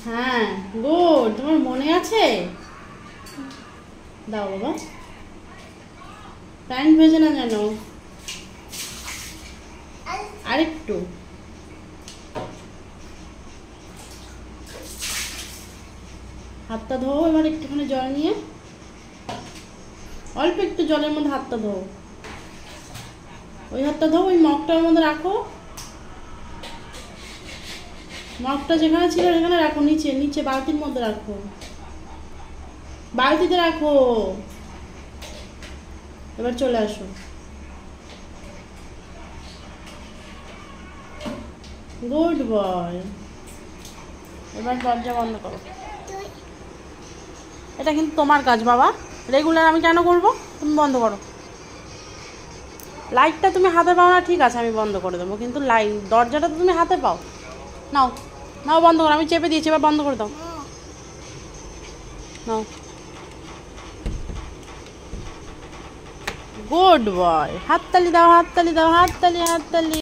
হ্যাঁ গুড, তোমার মনে আছে? দাও বাবা, প্যান্ট ভেজে না যেন। আরেকটু। হাতটা ধোও এবার একটুখানি জল নিয়ে, অল্প একটু জলের মধ্যে হাতটা ধোও। ওই হাতটা ধোও, ওই মগটার মধ্যে রাখো। মগটা যেখানে ছিল সেখানে রাখো, নিচে নিচে বালতির মধ্যে রাখো, বালতিতে রাখো। এবার চলে আসো। Good boy. এবার দরজা বন্ধ করো। এটা কিন্তু তোমার কাজ বাবা, রেগুলার আমি কেন করব? তুমি বন্ধ করো। লাইটটা তুমি হাতে পাও না ঠিক আছে, আমি বন্ধ করে দেবো, কিন্তু দরজাটা তো তুমি হাতে পাও। নাও নাও বন্ধ করো, আমি চেপে দিয়েছি, এবার বন্ধ করে দাও। নাও। Good boy. হাততালি দাও, হাততালি দাও, হাততালি হাততালি।